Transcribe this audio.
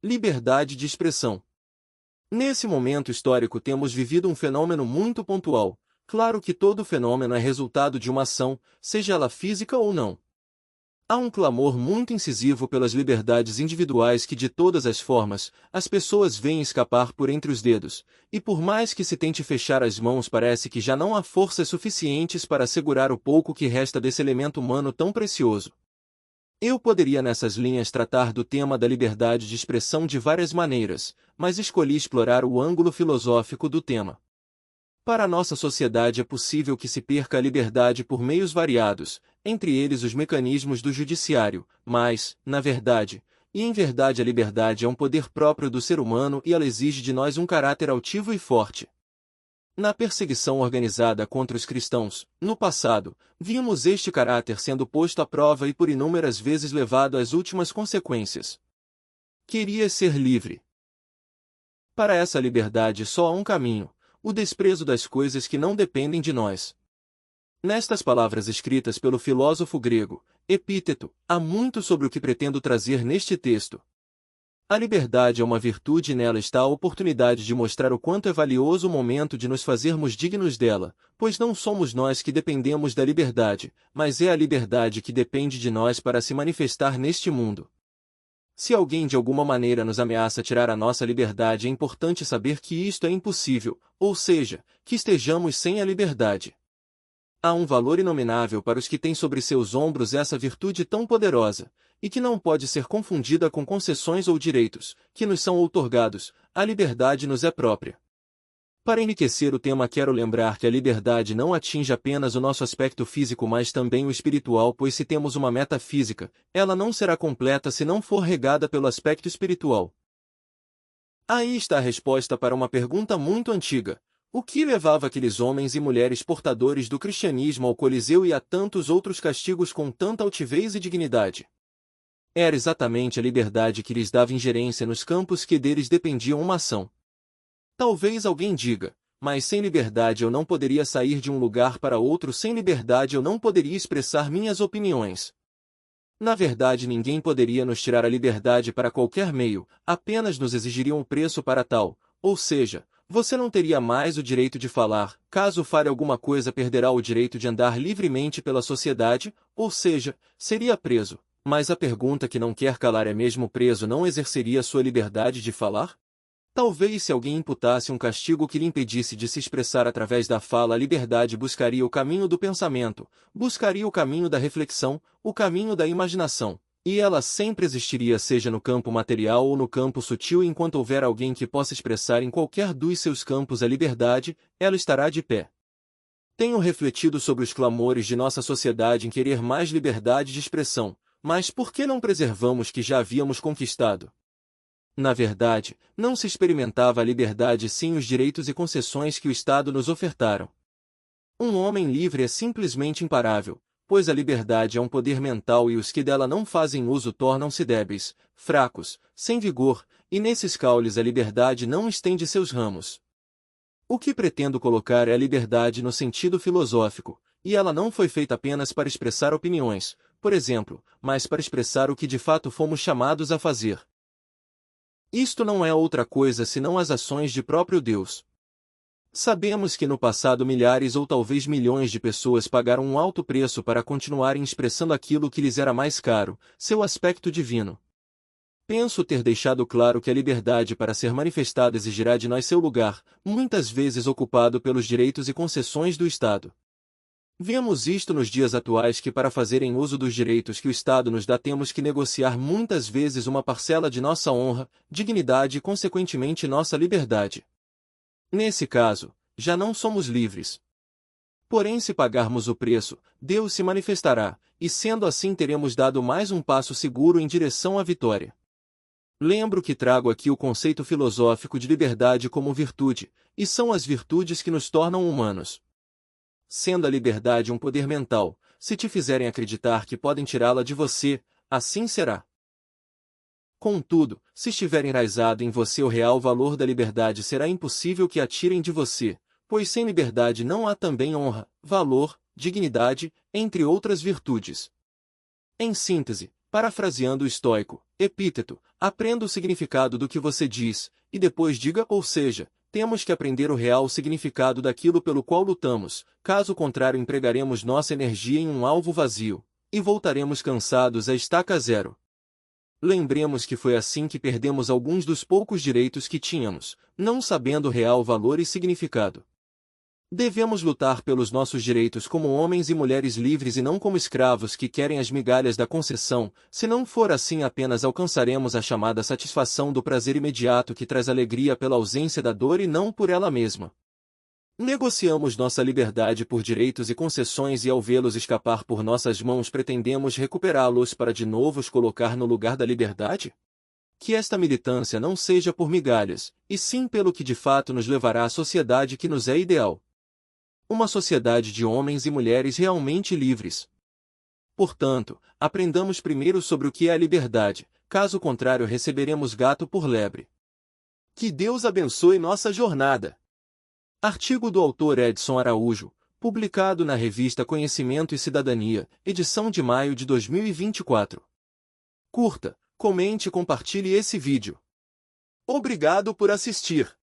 Liberdade de expressão. Nesse momento histórico temos vivido um fenômeno muito pontual. Claro que todo fenômeno é resultado de uma ação, seja ela física ou não. Há um clamor muito incisivo pelas liberdades individuais que de todas as formas, as pessoas veem escapar por entre os dedos, e por mais que se tente fechar as mãos parece que já não há forças suficientes para segurar o pouco que resta desse elemento humano tão precioso. Eu poderia nessas linhas tratar do tema da liberdade de expressão de várias maneiras, mas escolhi explorar o ângulo filosófico do tema. Para a nossa sociedade é possível que se perca a liberdade por meios variados, entre eles os mecanismos do judiciário, mas, na verdade, e em verdade a liberdade é um poder próprio do ser humano e ela exige de nós um caráter altivo e forte. Na perseguição organizada contra os cristãos, no passado, vimos este caráter sendo posto à prova e por inúmeras vezes levado às últimas consequências. Queria ser livre. Para essa liberdade só há um caminho: o desprezo das coisas que não dependem de nós. Nestas palavras escritas pelo filósofo grego, Epíteto, há muito sobre o que pretendo trazer neste texto. A liberdade é uma virtude e nela está a oportunidade de mostrar o quanto é valioso o momento de nos fazermos dignos dela, pois não somos nós que dependemos da liberdade, mas é a liberdade que depende de nós para se manifestar neste mundo. Se alguém de alguma maneira nos ameaça tirar a nossa liberdade, é importante saber que isto é impossível, ou seja, que estejamos sem a liberdade. Há um valor inominável para os que têm sobre seus ombros essa virtude tão poderosa, e que não pode ser confundida com concessões ou direitos, que nos são outorgados. A liberdade nos é própria. Para enriquecer o tema quero lembrar que a liberdade não atinge apenas o nosso aspecto físico mas também o espiritual, pois se temos uma meta física, ela não será completa se não for regada pelo aspecto espiritual. Aí está a resposta para uma pergunta muito antiga. O que levava aqueles homens e mulheres portadores do cristianismo ao Coliseu e a tantos outros castigos com tanta altivez e dignidade? Era exatamente a liberdade que lhes dava ingerência nos campos que deles dependiam uma ação. Talvez alguém diga, mas sem liberdade eu não poderia sair de um lugar para outro, sem liberdade eu não poderia expressar minhas opiniões. Na verdade ninguém poderia nos tirar a liberdade para qualquer meio, apenas nos exigiriam o preço para tal, ou seja, você não teria mais o direito de falar, caso fale alguma coisa perderá o direito de andar livremente pela sociedade, ou seja, seria preso. Mas a pergunta que não quer calar é: mesmo preso não exerceria sua liberdade de falar? Talvez se alguém imputasse um castigo que lhe impedisse de se expressar através da fala, a liberdade buscaria o caminho do pensamento, buscaria o caminho da reflexão, o caminho da imaginação. E ela sempre existiria, seja no campo material ou no campo sutil, e enquanto houver alguém que possa expressar em qualquer dos seus campos a liberdade, ela estará de pé. Tenho refletido sobre os clamores de nossa sociedade em querer mais liberdade de expressão, mas por que não preservamos que já havíamos conquistado? Na verdade, não se experimentava a liberdade sem os direitos e concessões que o Estado nos ofertaram. Um homem livre é simplesmente imparável, pois a liberdade é um poder mental e os que dela não fazem uso tornam-se débeis, fracos, sem vigor, e nesses caules a liberdade não estende seus ramos. O que pretendo colocar é a liberdade no sentido filosófico, e ela não foi feita apenas para expressar opiniões, por exemplo, mas para expressar o que de fato fomos chamados a fazer. Isto não é outra coisa senão as ações de próprio Deus. Sabemos que no passado milhares ou talvez milhões de pessoas pagaram um alto preço para continuarem expressando aquilo que lhes era mais caro, seu aspecto divino. Penso ter deixado claro que a liberdade para ser manifestada exigirá de nós seu lugar, muitas vezes ocupado pelos direitos e concessões do Estado. Vemos isto nos dias atuais que para fazerem uso dos direitos que o Estado nos dá temos que negociar muitas vezes uma parcela de nossa honra, dignidade e consequentemente nossa liberdade. Nesse caso, já não somos livres. Porém, se pagarmos o preço, Deus se manifestará, e sendo assim teremos dado mais um passo seguro em direção à vitória. Lembro que trago aqui o conceito filosófico de liberdade como virtude, e são as virtudes que nos tornam humanos. Sendo a liberdade um poder mental, se te fizerem acreditar que podem tirá-la de você, assim será. Contudo, se estiver enraizado em você o real valor da liberdade, será impossível que a tirem de você, pois sem liberdade não há também honra, valor, dignidade, entre outras virtudes. Em síntese, Parafraseando o estoico, Epíteto, aprenda o significado do que você diz, e depois diga, ou seja, temos que aprender o real significado daquilo pelo qual lutamos, caso contrário empregaremos nossa energia em um alvo vazio, e voltaremos cansados à estaca zero. Lembremos que foi assim que perdemos alguns dos poucos direitos que tínhamos, não sabendo o real valor e significado. Devemos lutar pelos nossos direitos como homens e mulheres livres e não como escravos que querem as migalhas da concessão, se não for assim apenas alcançaremos a chamada satisfação do prazer imediato que traz alegria pela ausência da dor e não por ela mesma. Negociamos nossa liberdade por direitos e concessões e ao vê-los escapar por nossas mãos pretendemos recuperá-los para de novo os colocar no lugar da liberdade? Que esta militância não seja por migalhas, e sim pelo que de fato nos levará à sociedade que nos é ideal. Uma sociedade de homens e mulheres realmente livres. Portanto, aprendamos primeiro sobre o que é a liberdade, caso contrário receberemos gato por lebre. Que Deus abençoe nossa jornada. Artigo do autor Edson Araújo, publicado na revista Conhecimento e Cidadania, edição de maio de 2024. Curta, comente e compartilhe esse vídeo. Obrigado por assistir.